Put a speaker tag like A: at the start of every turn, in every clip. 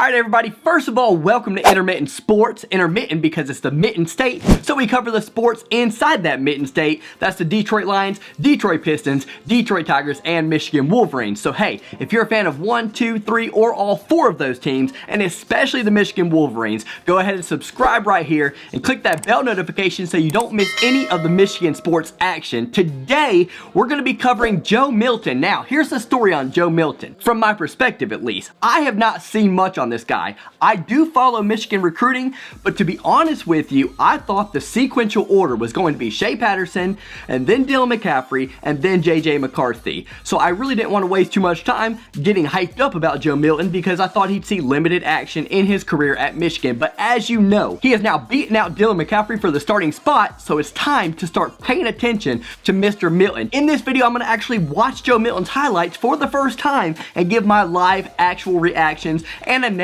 A: Alright everybody, first of all, welcome to Intermittent Sports. Intermittent because it's the mitten state, so we cover the sports inside that mitten state. That's the Detroit Lions, Detroit Pistons, Detroit Tigers, and Michigan Wolverines. So hey, if you're a fan of 1, 2, 3, or all 4 of those teams, and especially the Michigan Wolverines, go ahead and subscribe right here and click that bell notification so you don't miss any of the Michigan sports action. Today, we're going to be covering Joe Milton. Now, here's the story on Joe Milton, from my perspective at least. I have not seen much on this guy. I do follow Michigan recruiting, but to be honest with you, I thought the sequential order was going to be Shea Patterson, and then Dylan McCaffrey, and then J.J. McCarthy. So I really didn't want to waste too much time getting hyped up about Joe Milton because I thought he'd see limited action in his career at Michigan. But as you know, he has now beaten out Dylan McCaffrey for the starting spot, so it's time to start paying attention to Mr. Milton. In this video, I'm going to actually watch Joe Milton's highlights for the first time and give my live actual reactions and analysis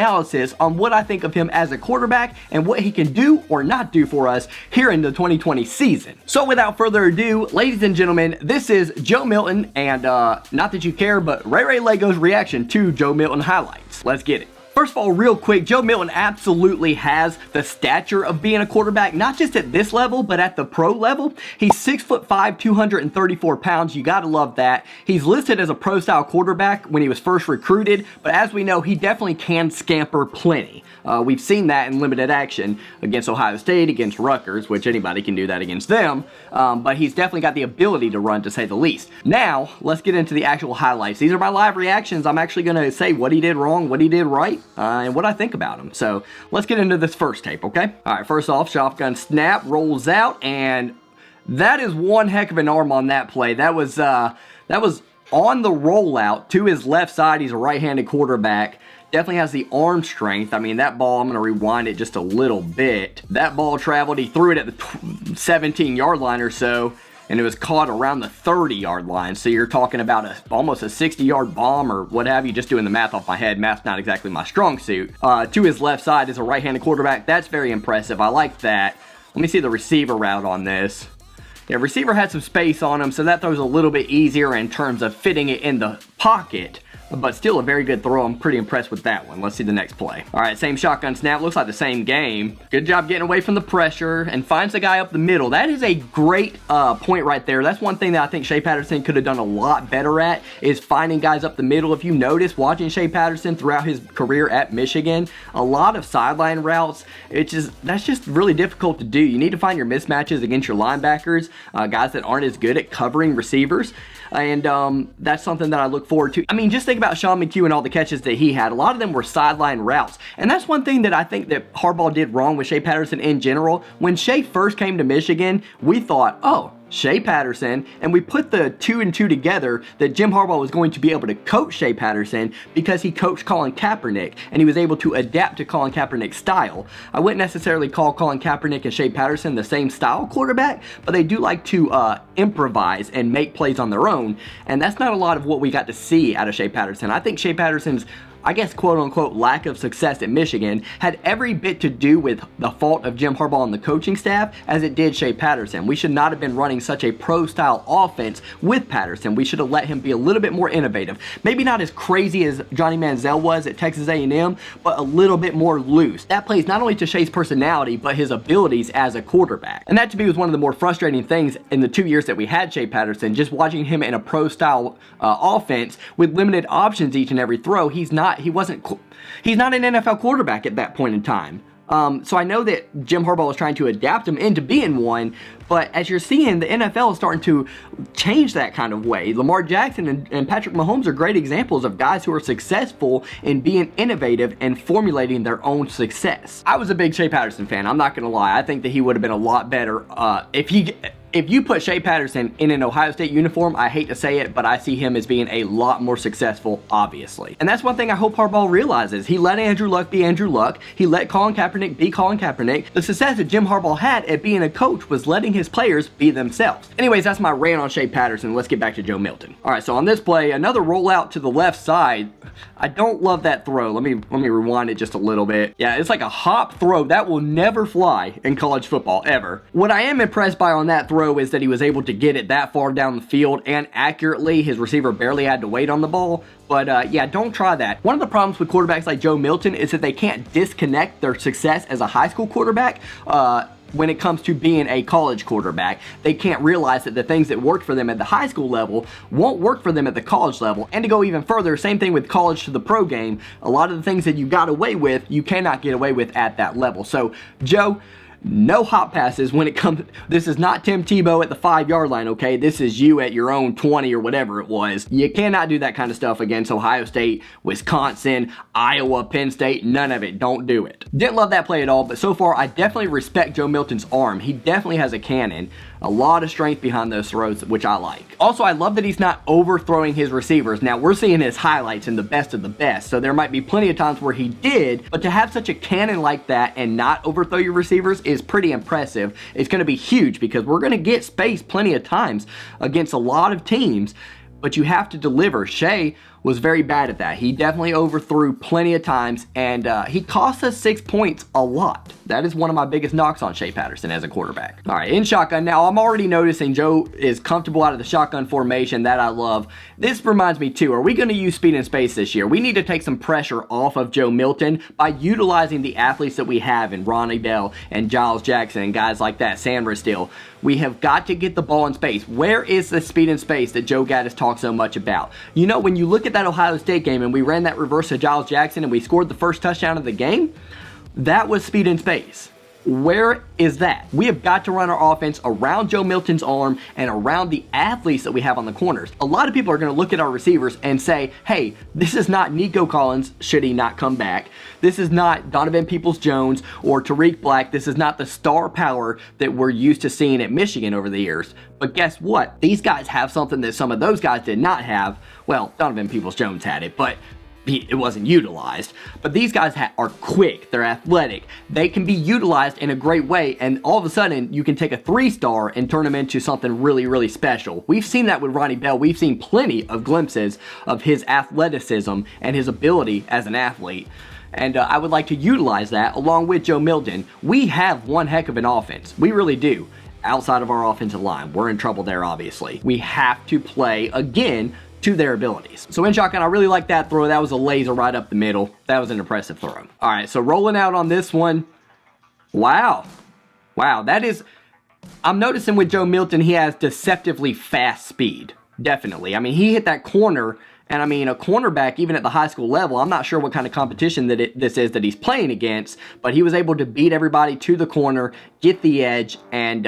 A: on what I think of him as a quarterback and what he can do or not do for us here in the 2020 season. So without further ado, ladies and gentlemen, this is Joe Milton and not that you care, but Ray Lego's reaction to Joe Milton highlights. Let's get it. First of all, real quick, Joe Milton absolutely has the stature of being a quarterback, not just at this level, but at the pro level. He's 6'5", 234 pounds. You gotta love that. He's listed as a pro-style quarterback when he was first recruited, but as we know, he definitely can scamper plenty. We've seen that in limited action against Ohio State, against Rutgers, which anybody can do that against them, but he's definitely got the ability to run, to say the least. Now, let's get into the actual highlights. These are my live reactions. I'm actually gonna say what he did wrong, what he did right, and what I think about him. So let's get into this first tape, okay? All right, first off, shotgun snap, rolls out, and that is one heck of an arm on that play. That was on the rollout to his left side. He's a right-handed quarterback. Definitely has the arm strength. I mean, that ball, I'm going to rewind it just a little bit. That ball traveled. He threw it at the 17-yard line or so, and it was caught around the 30-yard line. So you're talking about almost a 60-yard bomb or what have you, just doing the math off my head. Math's not exactly my strong suit. To his left side is a right-handed quarterback. That's very impressive. I like that. Let me see the receiver route on this. Yeah, receiver had some space on him, so that throws a little bit easier in terms of fitting it in the pocket. But still a very good throw. I'm pretty impressed with that one. Let's see the next play. All right, same shotgun snap. Looks like the same game. Good job getting away from the pressure and finds the guy up the middle. That is a great point right there. That's one thing that I think Shea Patterson could have done a lot better at, is finding guys up the middle. If you notice, watching Shea Patterson throughout his career at Michigan, a lot of sideline routes, that's just really difficult to do. You need to find your mismatches against your linebackers, guys that aren't as good at covering receivers. And that's something that I look forward to. I mean, just think about Sean McHugh and all the catches that he had. A lot of them were sideline routes. And that's one thing that I think that Harbaugh did wrong with Shea Patterson in general. When Shea first came to Michigan, we thought, oh, Shea Patterson, and we put the 2 and 2 together that Jim Harbaugh was going to be able to coach Shea Patterson because he coached Colin Kaepernick and he was able to adapt to Colin Kaepernick's style. I wouldn't necessarily call Colin Kaepernick and Shea Patterson the same style quarterback, but they do like to improvise and make plays on their own, and that's not a lot of what we got to see out of Shea Patterson. I think Shea Patterson's, I guess, quote-unquote, lack of success at Michigan had every bit to do with the fault of Jim Harbaugh and the coaching staff as it did Shea Patterson. We should not have been running such a pro-style offense with Patterson. We should have let him be a little bit more innovative. Maybe not as crazy as Johnny Manziel was at Texas A&M, but a little bit more loose. That plays not only to Shea's personality, but his abilities as a quarterback. And that, to me, was one of the more frustrating things in the 2 years that we had Shea Patterson, just watching him in a pro-style offense with limited options each and every throw. He's not an NFL quarterback at that point in time. So I know that Jim Harbaugh was trying to adapt him into being one, but as you're seeing, the NFL is starting to change that kind of way. Lamar Jackson and Patrick Mahomes are great examples of guys who are successful in being innovative and formulating their own success. I was a big Shea Patterson fan, I'm not going to lie. I think that he would have been a lot better if you put Shea Patterson in an Ohio State uniform. I hate to say it, but I see him as being a lot more successful, obviously. And that's one thing I hope Harbaugh realizes. He let Andrew Luck be Andrew Luck. He let Colin Kaepernick be Colin Kaepernick. The success that Jim Harbaugh had at being a coach was letting his players be themselves. Anyways, that's my rant on Shea Patterson. Let's get back to Joe Milton. All right, so on this play, another rollout to the left side. I don't love that throw. Let me rewind it just a little bit. Yeah, it's like a hop throw. That will never fly in college football, ever. What I am impressed by on that throw throw is that he was able to get it that far down the field and accurately. His receiver barely had to wait on the ball. But yeah, don't try that. One of the problems with quarterbacks like Joe Milton is that they can't disconnect their success as a high school quarterback when it comes to being a college quarterback. They can't realize that the things that worked for them at the high school level won't work for them at the college level. And to go even further, same thing with college to the pro game. A lot of the things that you got away with, you cannot get away with at that level. So, Joe, no hot passes when it comes. This is not Tim Tebow at the 5-yard line, okay? This is you at your own 20 or whatever it was. You cannot do that kind of stuff against Ohio State, Wisconsin, Iowa, Penn State. None of it. Don't do it. Didn't love that play at all, but so far I definitely respect Joe Milton's arm. He definitely has a cannon. A lot of strength behind those throws, which I like. Also, I love that he's not overthrowing his receivers. Now, we're seeing his highlights in the best of the best, so there might be plenty of times where he did, but to have such a cannon like that and not overthrow your receivers is pretty impressive. It's going to be huge because we're going to get space plenty of times against a lot of teams, but you have to deliver. Shea was very bad at that. He definitely overthrew plenty of times, and he cost us 6 points a lot. That is one of my biggest knocks on Shea Patterson as a quarterback. All right, in shotgun. Now, I'm already noticing Joe is comfortable out of the shotgun formation. That I love. This reminds me, too, are we going to use speed and space this year? We need to take some pressure off of Joe Milton by utilizing the athletes that we have in Ronnie Bell and Giles Jackson and guys like that, Sanristil. We have got to get the ball in space. Where is the speed and space that Joe Gaddis talks so much about? You know, when you look at that Ohio State game and we ran that reverse to Giles Jackson and we scored the first touchdown of the game, that was speed and space. Where is that? We have got to run our offense around Joe Milton's arm and around the athletes that we have on the corners. A lot of people are going to look at our receivers and say, hey, this is not Nico Collins, should he not come back. This is not Donovan Peoples-Jones or Tariq Black. This is not the star power that we're used to seeing at Michigan over the years. But guess what? These guys have something that some of those guys did not have. Well, Donovan Peoples-Jones had it, but it wasn't utilized. But these guys are quick, they're athletic, they can be utilized in a great way, and all of a sudden you can take a 3-star and turn them into something really, really special. We've seen that with Ronnie Bell. We've seen plenty of glimpses of his athleticism and his ability as an athlete. And I would like to utilize that along with Joe Milton. We have one heck of an offense. We really do. Outside of our offensive line, we're in trouble there, obviously. We have to play, again, to their abilities. So in shotgun, I really like that throw. That was a laser right up the middle. That was an impressive throw. All right, so rolling out on this one. Wow. Wow, that is... I'm noticing with Joe Milton, he has deceptively fast speed. Definitely. I mean, he hit that corner, and I mean, a cornerback, even at the high school level, I'm not sure what kind of competition that this is that he's playing against, but he was able to beat everybody to the corner, get the edge, and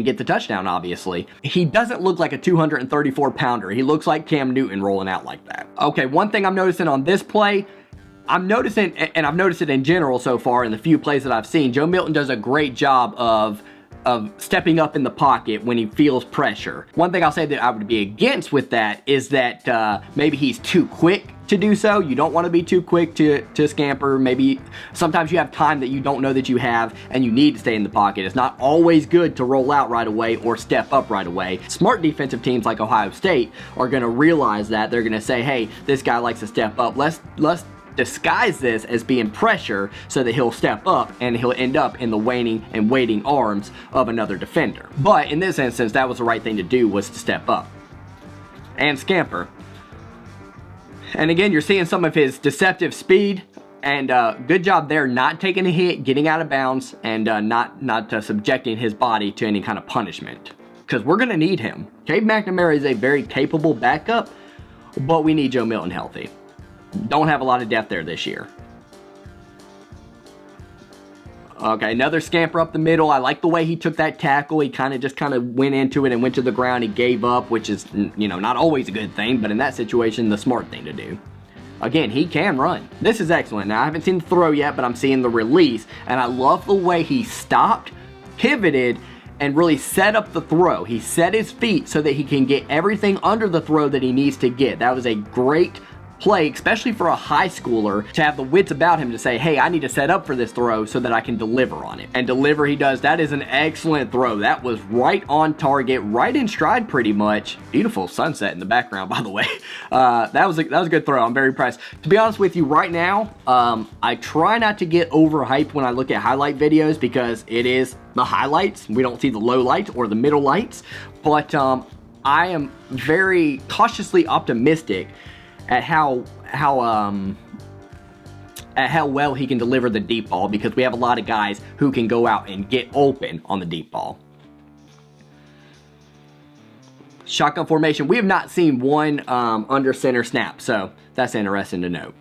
A: get the touchdown, obviously. He doesn't look like a 234-pounder. He looks like Cam Newton rolling out like that. Okay, one thing I'm noticing on this play, I'm noticing, and I've noticed it in general so far in the few plays that I've seen, Joe Milton does a great job of stepping up in the pocket when he feels pressure. One thing I'll say that I would be against with that is that maybe he's too quick to do so. You don't want to be too quick to scamper. Maybe sometimes you have time that you don't know that you have and you need to stay in the pocket. It's not always good to roll out right away or step up right away. Smart defensive teams like Ohio State are going to realize that. They're going to say, hey, this guy likes to step up. Let's disguise this as being pressure so that he'll step up and he'll end up in the waning and waiting arms of another defender. But in this instance, that was the right thing to do, was to step up and scamper. And again, you're seeing some of his deceptive speed, and good job there not taking a hit, getting out of bounds, and not subjecting his body to any kind of punishment, because we're going to need him. Cade McNamara is a very capable backup, but we need Joe Milton healthy. Don't have a lot of depth there this year. Okay, another scamper up the middle. I like the way he took that tackle. He kind of went into it and went to the ground. He gave up, which is, you know, not always a good thing, but in that situation, the smart thing to do. Again, he can run. This is excellent. Now, I haven't seen the throw yet, but I'm seeing the release, and I love the way he stopped, pivoted, and really set up the throw. He set his feet so that he can get everything under the throw that he needs to get. That was a great play, especially for a high schooler, to have the wits about him to say, hey, I need to set up for this throw so that I can deliver on it. And deliver he does. That is an excellent throw. That was right on target, right in stride pretty much. Beautiful sunset in the background, by the way. That was a good throw. I'm very impressed. To be honest with you, right now, I try not to get overhyped when I look at highlight videos because it is the highlights. We don't see the low lights or the middle lights. But I am very cautiously optimistic at how well he can deliver the deep ball, because we have a lot of guys who can go out and get open on the deep ball. Shotgun formation. We have not seen one under center snap, so that's interesting to note.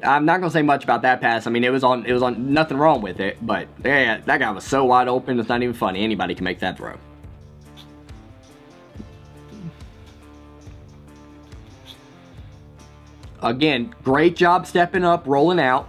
A: I'm not gonna say much about that pass. I mean, it was on nothing wrong with it, but yeah, that guy was so wide open, it's not even funny. Anybody can make that throw. Again, great job stepping up, rolling out.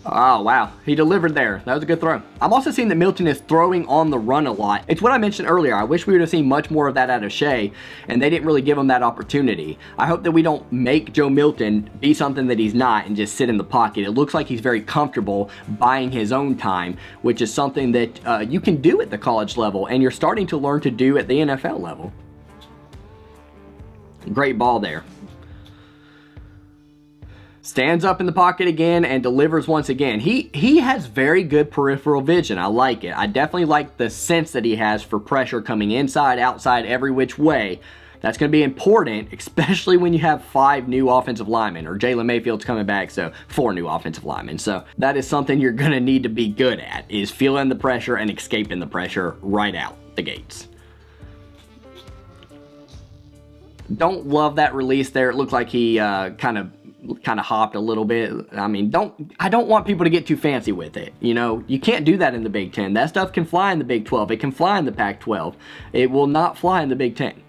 A: Oh, wow. He delivered there. That was a good throw. I'm also seeing that Milton is throwing on the run a lot. It's what I mentioned earlier. I wish we would have seen much more of that out of Shea, and they didn't really give him that opportunity. I hope that we don't make Joe Milton be something that he's not and just sit in the pocket. It looks like he's very comfortable buying his own time, which is something that you can do at the college level, and you're starting to learn to do at the NFL level. Great ball there. Stands up in the pocket again and delivers once again. He has very good peripheral vision. I like it. I definitely like the sense that he has for pressure coming inside, outside, every which way. That's going to be important, especially when you have 5 new offensive linemen, or Jalen Mayfield's coming back, so 4 new offensive linemen. So that is something you're going to need to be good at, is feeling the pressure and escaping the pressure right out the gates. Don't love that release there. It looked like he kind of hopped a little bit. I mean, I don't want people to get too fancy with it. You know, you can't do that in the Big Ten. That stuff can fly in the Big 12. It can fly in the Pac-12. It will not fly in the Big Ten.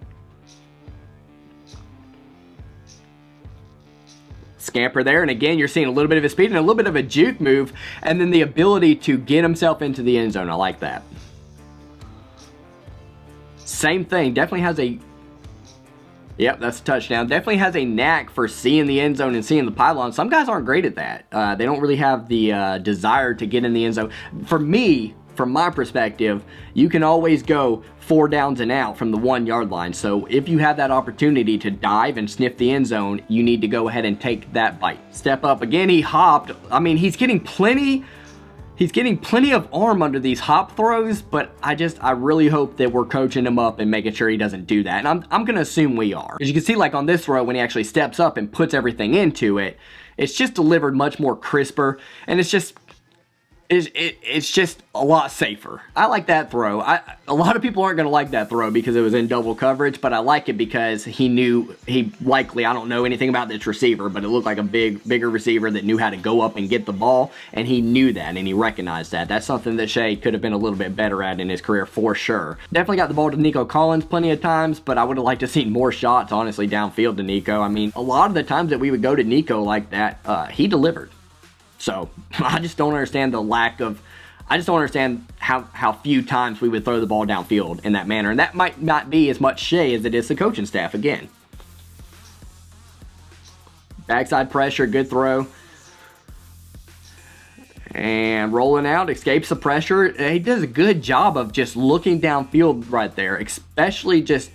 A: Scamper there, and again, you're seeing a little bit of his speed and a little bit of a juke move, and then the ability to get himself into the end zone. I like that. Same thing. Definitely has a... Yep, that's a touchdown. Definitely has a knack for seeing the end zone and seeing the pylon. Some guys aren't great at that. They don't really have the desire to get in the end zone. For me, from my perspective, you can always go 4 downs and out from the 1-yard line. So if you have that opportunity to dive and sniff the end zone, you need to go ahead and take that bite. Step up. Again, he hopped. I mean, he's getting plenty of arm under these hop throws, but I really hope that we're coaching him up and making sure he doesn't do that. And I'm going to assume we are. As you can see, like on this throw, when he actually steps up and puts everything into it, it's just delivered much more crisper, and it's just a lot safer. I like that throw. A lot of people aren't going to like that throw because it was in double coverage, but I like it because he knew I don't know anything about this receiver, but it looked like a bigger receiver that knew how to go up and get the ball, and he knew that, and he recognized that. That's something that Shea could have been a little bit better at in his career for sure. Definitely got the ball to Nico Collins plenty of times, but I would have liked to see more shots, honestly, downfield to Nico. I mean, a lot of the times that we would go to Nico like that, he delivered. So I just don't understand how few times we would throw the ball downfield in that manner. And that might not be as much Shea as it is the coaching staff again. Backside pressure, good throw. And rolling out, escapes the pressure. He does a good job of just looking downfield right there, especially just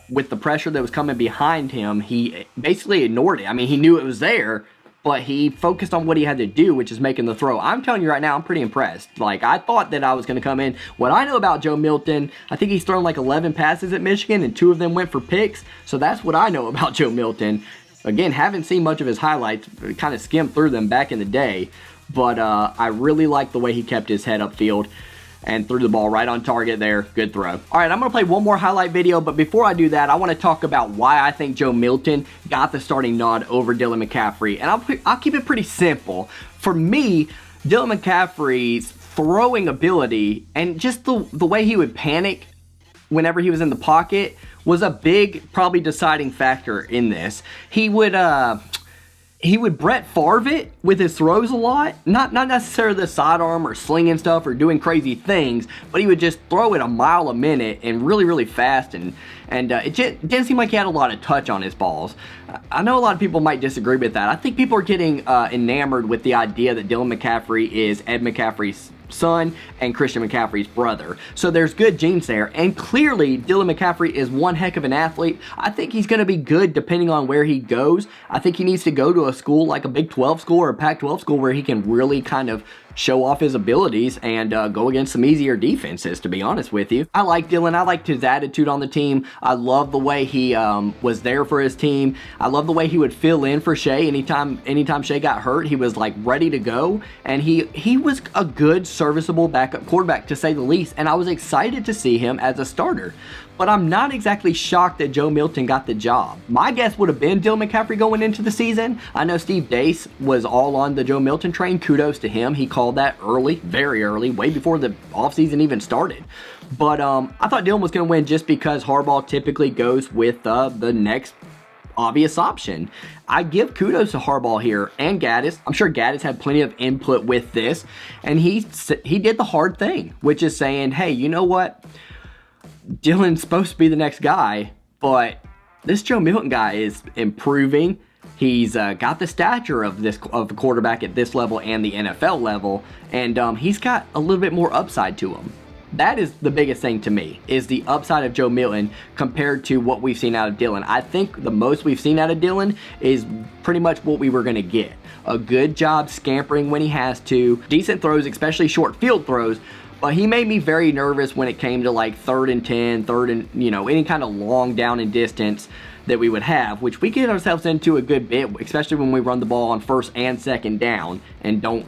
A: with the pressure that was coming behind him. He basically ignored it. I mean, he knew it was there, but he focused on what he had to do, which is making the throw. I'm telling you right now, I'm pretty impressed. Like, I thought that I was going to come in. What I know about Joe Milton, I think he's thrown like 11 passes at Michigan, and 2 of them went for picks. So that's what I know about Joe Milton. Again, haven't seen much of his highlights. Kind of skimmed through them back in the day. But I really like the way he kept his head upfield and threw the ball right on target there. Good throw. All right, I'm going to play one more highlight video, but before I do that, I want to talk about why I think Joe Milton got the starting nod over Dylan McCaffrey, and I'll keep it pretty simple. For me, Dylan McCaffrey's throwing ability and just the way he would panic whenever he was in the pocket was a big, probably deciding factor in this. He would he would Brett Favre it with his throws a lot. Not necessarily the sidearm or slinging stuff or doing crazy things, but he would just throw it a mile a minute and really, really fast. And it didn't seem like he had a lot of touch on his balls. I know a lot of people might disagree with that. I think people are getting enamored with the idea that Dylan McCaffrey is Ed McCaffrey's son and Christian McCaffrey's brother. So there's good genes there, and clearly Dylan McCaffrey is one heck of an athlete. I think he's going to be good depending on where he goes. I think he needs to go to a school like a Big 12 school or a Pac-12 school where he can really kind of show off his abilities and go against some easier defenses, to be honest with you. I like Dylan. I liked his attitude on the team. I love the way he was there for his team. I love the way he would fill in for Shea anytime Shea got hurt. He was like ready to go, and he was a good, serviceable backup quarterback, to say the least, and I was excited to see him as a starter. But I'm not exactly shocked that Joe Milton got the job. My guess would have been Dylan McCaffrey going into the season. I know Steve Dace was all on the Joe Milton train. Kudos to him. He called that early, very early, way before the offseason even started. But I thought Dylan was going to win just because Harbaugh typically goes with the next obvious option. I give kudos to Harbaugh here and Gaddis. I'm sure Gaddis had plenty of input with this, and he did the hard thing, which is saying, hey, you know what? Dylan's supposed to be the next guy, but this Joe Milton guy is improving. He's got the stature of the quarterback at this level and the NFL level, and he's got a little bit more upside to him. That is the biggest thing to me, is the upside of Joe Milton compared to what we've seen out of Dylan. I think the most we've seen out of Dylan is pretty much what we were going to get. A good job scampering when he has to, decent throws, especially short field throws. But he made me very nervous when it came to like 3rd and 10, any kind of long down and distance that we would have, which we get ourselves into a good bit, especially when we run the ball on 1st and 2nd down and don't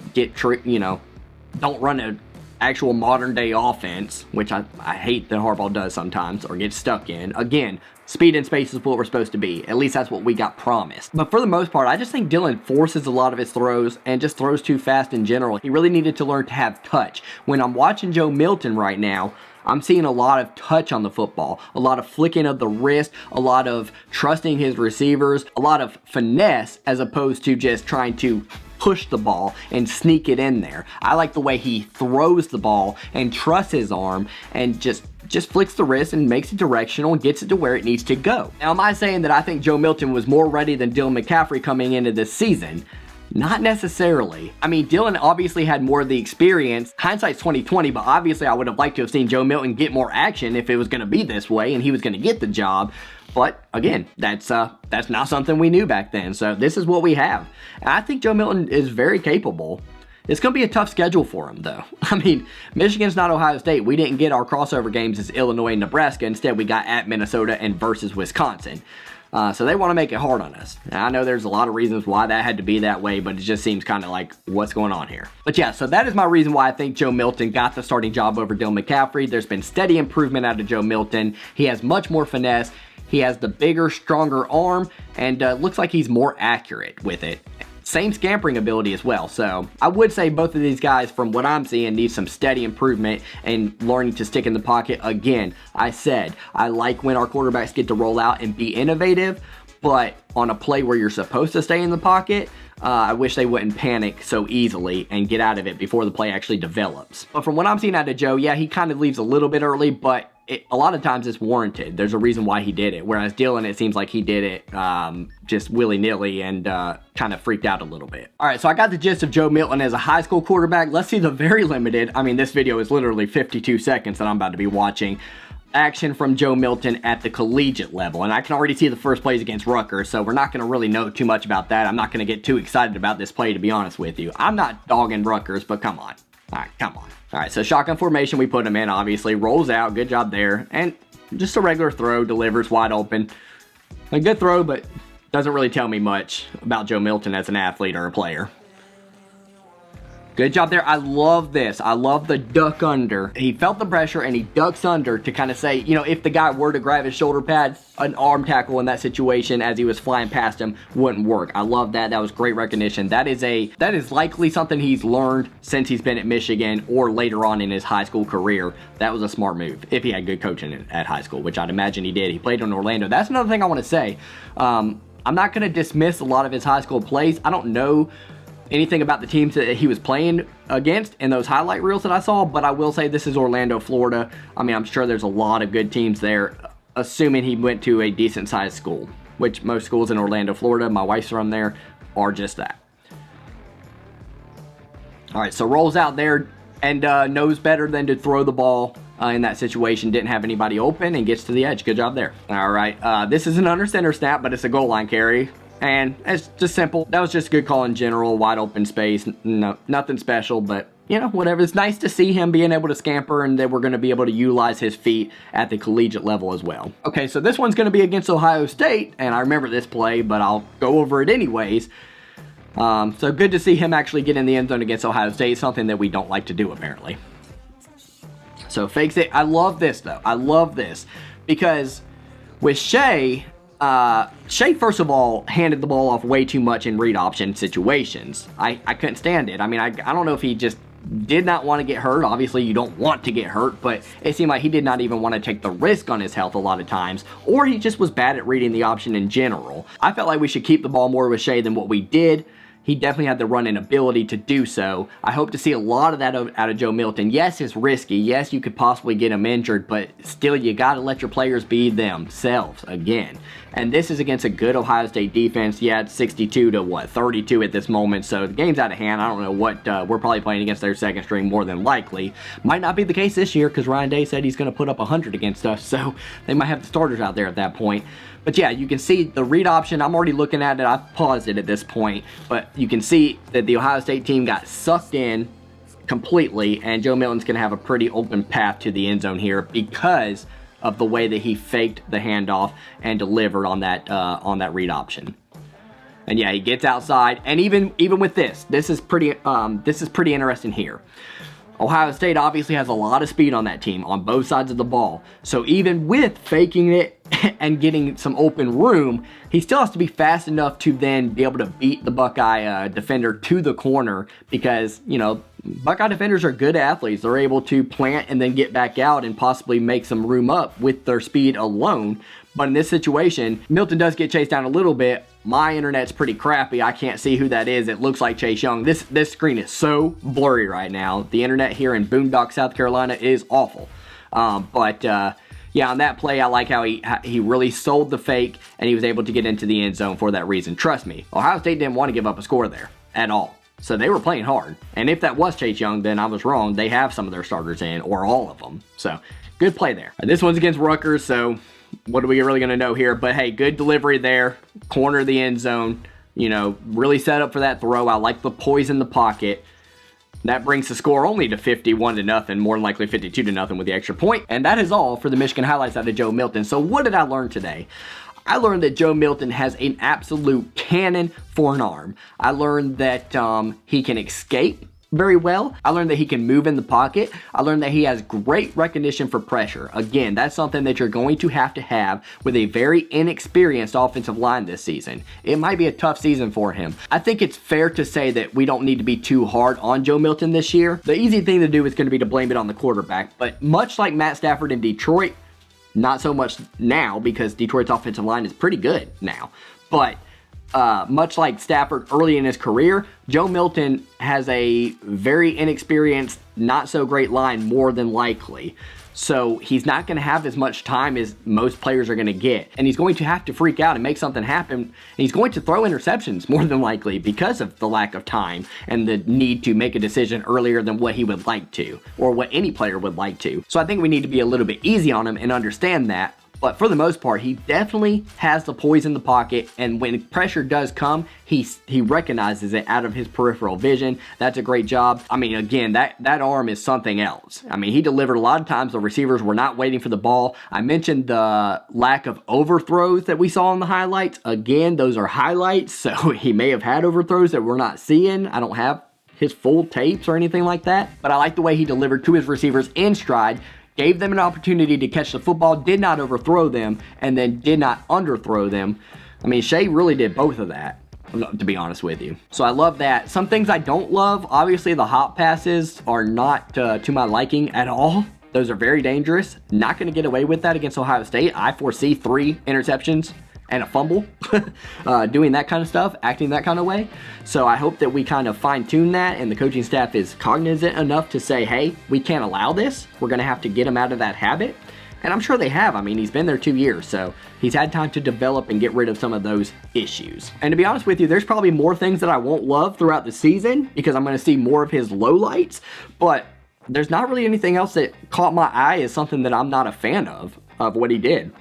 A: run an actual modern day offense, which I hate that Harbaugh does sometimes or gets stuck in. Again, speed and space is what we're supposed to be. At least that's what we got promised. But for the most part, I just think Dylan forces a lot of his throws and just throws too fast in general. He really needed to learn to have touch. When I'm watching Joe Milton right now, I'm seeing a lot of touch on the football, a lot of flicking of the wrist, a lot of trusting his receivers, a lot of finesse as opposed to just trying to push the ball and sneak it in there. I like the way he throws the ball and trusts his arm and just flicks the wrist and makes it directional and gets it to where it needs to go. Now, am I saying that I think Joe Milton was more ready than Dylan McCaffrey coming into this season? Not necessarily. I mean, Dylan obviously had more of the experience. Hindsight's 2020, but obviously I would have liked to have seen Joe Milton get more action if it was going to be this way and he was going to get the job. But again, that's not something we knew back then. So this is what we have. And I think Joe Milton is very capable. It's going to be a tough schedule for him, though. I mean, Michigan's not Ohio State. We didn't get our crossover games as Illinois and Nebraska. Instead, we got at Minnesota and versus Wisconsin. So they want to make it hard on us. And I know there's a lot of reasons why that had to be that way, but it just seems kind of like what's going on here. But yeah, so that is my reason why I think Joe Milton got the starting job over Dylan McCaffrey. There's been steady improvement out of Joe Milton. He has much more finesse. He has the bigger, stronger arm, and looks like he's more accurate with it. Same scampering ability as well. So I would say both of these guys, from what I'm seeing, need some steady improvement and learning to stick in the pocket. Again, I said, I like when our quarterbacks get to roll out and be innovative, but on a play where you're supposed to stay in the pocket, I wish they wouldn't panic so easily and get out of it before the play actually develops. But from what I'm seeing out of Joe, yeah, he kind of leaves a little bit early, but a lot of times it's warranted. There's a reason why he did it. Whereas Dylan, it seems like he did it just willy-nilly and kind of freaked out a little bit. All right, so I got the gist of Joe Milton as a high school quarterback. Let's see the very limited, I mean, this video is literally 52 seconds that I'm about to be watching, action from Joe Milton at the collegiate level. And I can already see the first plays against Rutgers, so we're not going to really know too much about that. I'm not going to get too excited about this play, to be honest with you. I'm not dogging Rutgers, but come on. All right, come on. All right, so shotgun formation, we put him in, obviously. Rolls out, good job there. And just a regular throw, delivers wide open. A good throw, but doesn't really tell me much about Joe Milton as an athlete or a player. Good job there. I love this. I love the duck under. He felt the pressure and he ducks under to kind of say, you know, if the guy were to grab his shoulder pad, an arm tackle in that situation as he was flying past him wouldn't work. I love that. That was great recognition. That is likely something he's learned since he's been at Michigan or later on in his high school career. That was a smart move if he had good coaching at high school, which I'd imagine he did. He played in Orlando. That's another thing I want to say. I'm not going to dismiss a lot of his high school plays. I don't know anything about the teams that he was playing against in those highlight reels that I saw, but I will say this is Orlando, Florida. I mean, I'm sure there's a lot of good teams there, assuming he went to a decent sized school, which most schools in Orlando, Florida, my wife's from there, are just that. All right, so rolls out there and knows better than to throw the ball in that situation. Didn't have anybody open and gets to the edge. Good job there. All right, this is an under center snap, but it's a goal line carry. And it's just simple. That was just a good call in general. Wide open space. No, nothing special, but you know, whatever. It's nice to see him being able to scamper and that we're going to be able to utilize his feet at the collegiate level as well. Okay, so this one's going to be against Ohio State, and I remember this play, but I'll go over it anyways. So good to see him actually get in the end zone against Ohio State, something that we don't like to do apparently. So fakes it. I love this though. I love this because with Shea, first of all, handed the ball off way too much in read option situations. I couldn't stand it. I mean, I don't know if he just did not want to get hurt. Obviously, you don't want to get hurt, but it seemed like he did not even want to take the risk on his health a lot of times, or he just was bad at reading the option in general. I felt like we should keep the ball more with Shea than what we did. He definitely had the run-in ability to do so. I hope to see a lot of that out of Joe Milton. Yes, it's risky. Yes, you could possibly get him injured, but still, you got to let your players be themselves again. And this is against a good Ohio State defense. Yeah, it's 62 to 32 at this moment, so the game's out of hand. I don't know what we're probably playing against their second string more than likely. Might not be the case this year because Ryan Day said he's going to put up 100 against us, so they might have the starters out there at that point. But yeah, you can see the read option. I'm already looking at it. I've paused it at this point. But you can see that the Ohio State team got sucked in completely. And Joe Milton's going to have a pretty open path to the end zone here because of the way that he faked the handoff and delivered on that read option. And yeah, he gets outside. And even with this is pretty interesting here. Ohio State obviously has a lot of speed on that team on both sides of the ball. So even with faking it and getting some open room, he still has to be fast enough to then be able to beat the Buckeye defender to the corner because, you know, Buckeye defenders are good athletes. They're able to plant and then get back out and possibly make some room up with their speed alone. But in this situation, Milton does get chased down a little bit. My internet's pretty crappy. I can't see who that is. It looks like Chase Young. This screen is so blurry right now. The internet here in Boondock, South Carolina is awful. Yeah, on that play, I like how he really sold the fake and he was able to get into the end zone for that reason. Trust me, Ohio State didn't want to give up a score there at all. So they were playing hard. And if that was Chase Young, then I was wrong. They have some of their starters in, or all of them. So good play there. This one's against Rutgers, so what are we really going to know here? But hey, good delivery there. Corner of the end zone. You know, really set up for that throw. I like the poise in the pocket. That brings the score only to 51-0, more than likely 52-0 with the extra point. And that is all for the Michigan highlights out of Joe Milton. So what did I learn today? I learned that Joe Milton has an absolute cannon for an arm. I learned that he can escape very well. I learned that he can move in the pocket. I learned that he has great recognition for pressure. Again, that's something that you're going to have with a very inexperienced offensive line this season. It might be a tough season for him. I think it's fair to say that we don't need to be too hard on Joe Milton this year. The easy thing to do is going to be to blame it on the quarterback, but much like Matt Stafford in Detroit, not so much now because Detroit's offensive line is pretty good now, but much like Stafford early in his career, Joe Milton has a very inexperienced, not so great line more than likely. So he's not going to have as much time as most players are going to get. And he's going to have to freak out and make something happen. And he's going to throw interceptions more than likely because of the lack of time and the need to make a decision earlier than what he would like to, or what any player would like to. So I think we need to be a little bit easy on him and understand that. But for the most part, he definitely has the poise in the pocket, and when pressure does come, he recognizes it out of his peripheral vision. That's a great job. I mean, again, that arm is something else. I mean, he delivered a lot of times. The receivers were not waiting for the ball. I mentioned the lack of overthrows that we saw in the highlights. Again, those are highlights, so he may have had overthrows that we're not seeing. I don't have his full tapes or anything like that, but I like the way he delivered to his receivers in stride, gave them an opportunity to catch the football, did not overthrow them, and then did not underthrow them. I mean, Shea really did both of that, to be honest with you. So I love that. Some things I don't love, obviously the hot passes are not to my liking at all. Those are very dangerous. Not going to get away with that against Ohio State. I foresee 3 interceptions and a fumble, doing that kind of stuff, acting that kind of way. So I hope that we kind of fine tune that and the coaching staff is cognizant enough to say, hey, we can't allow this. We're going to have to get him out of that habit. And I'm sure they have. I mean, he's been there 2 years, so he's had time to develop and get rid of some of those issues. And to be honest with you, there's probably more things that I won't love throughout the season because I'm going to see more of his lowlights, but there's not really anything else that caught my eye as something that I'm not a fan of what he did.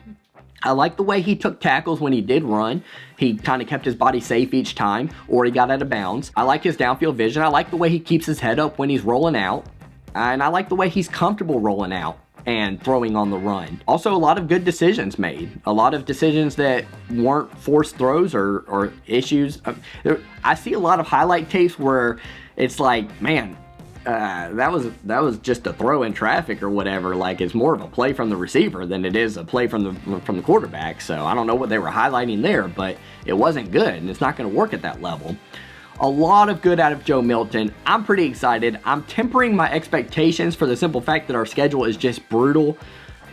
A: I like the way he took tackles when he did run. He kind of kept his body safe each time, or he got out of bounds. I like his downfield vision. I like the way he keeps his head up when he's rolling out. And I like the way he's comfortable rolling out and throwing on the run. Also, a lot of good decisions made. A lot of decisions that weren't forced throws or issues. I see a lot of highlight tapes where it's like, man, that was just a throw in traffic or whatever. Like, it's more of a play from the receiver than it is a play from the quarterback. So I don't know what they were highlighting there, but it wasn't good, and it's not going to work at that level. A lot of good out of Joe Milton. I'm pretty excited. I'm tempering my expectations for the simple fact that our schedule is just brutal.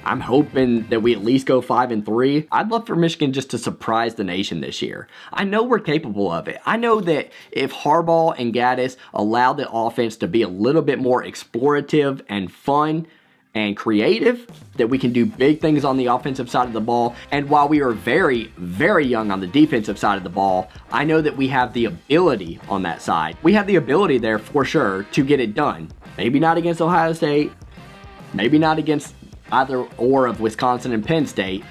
A: I'm hoping that we at least go 5-3. I'd love for Michigan just to surprise the nation this year. I know we're capable of it. I know that if Harbaugh and Gaddis allow the offense to be a little bit more explorative and fun and creative, that we can do big things on the offensive side of the ball. And while we are very, very young on the defensive side of the ball, I know that we have the ability on that side. We have the ability there for sure to get it done. Maybe not against Ohio State, maybe not against either or of Wisconsin and Penn State,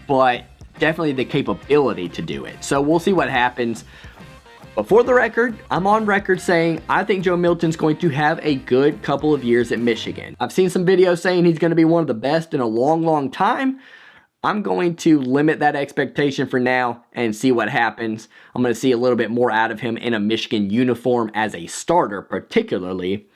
A: but definitely the capability to do it. So we'll see what happens. But for the record, I'm on record saying I think Joe Milton's going to have a good couple of years at Michigan. I've seen some videos saying he's going to be one of the best in a long, long time. I'm going to limit that expectation for now and see what happens. I'm going to see a little bit more out of him in a Michigan uniform as a starter particularly.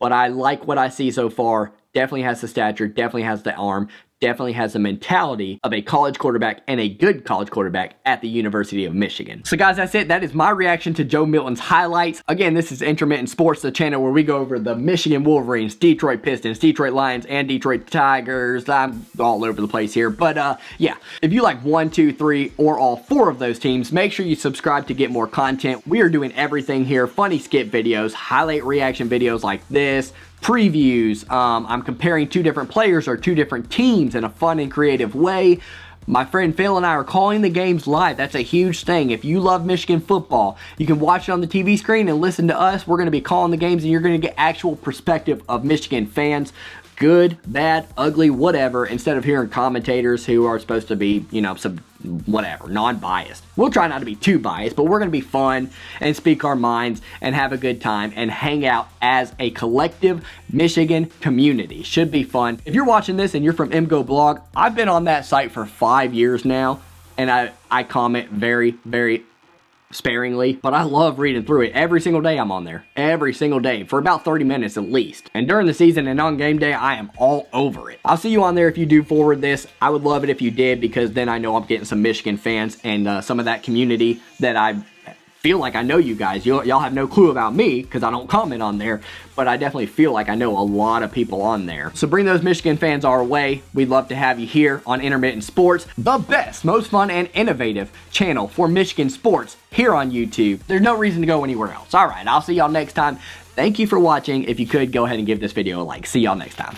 A: But I like what I see so far. Definitely has the stature, definitely has the arm, definitely has the mentality of a college quarterback and a good college quarterback at the University of Michigan. So guys, that's it. That is my reaction to Joe Milton's highlights. Again, this is Intermittent Sports, the channel where we go over the Michigan Wolverines, Detroit Pistons, Detroit Lions, and Detroit Tigers. I'm all over the place here. But yeah, if you like 1, 2, 3, or all 4 of those teams, make sure you subscribe to get more content. We are doing everything here. Funny skit videos, highlight reaction videos like this, previews. I'm comparing 2 different players or 2 different teams in a fun and creative way. My friend Phil and I are calling the games live. That's a huge thing. If you love Michigan football, you can watch it on the TV screen and listen to us. We're going to be calling the games, and you're going to get actual perspective of Michigan fans. Good, bad, ugly, whatever, instead of hearing commentators who are supposed to be, you know, some whatever, non-biased. We'll try not to be too biased, but we're going to be fun and speak our minds and have a good time and hang out as a collective Michigan community. Should be fun. If you're watching this and you're from MGO Blog, I've been on that site for 5 years now, and I comment very, very sparingly, but I love reading through it. Every single day I'm on there. Every single day for about 30 minutes at least. And during the season and on game day, I am all over it. I'll see you on there if you do forward this. I would love it if you did, because then I know I'm getting some Michigan fans and some of that community that I feel like I know you guys. Y'all have no clue about me because I don't comment on there, but I definitely feel like I know a lot of people on there. So bring those Michigan fans our way. We'd love to have you here on Intermittent Sports, the best, most fun, and innovative channel for Michigan sports here on YouTube. There's no reason to go anywhere else. All right, I'll see y'all next time. Thank you for watching. If you could, go ahead and give this video a like. See y'all next time.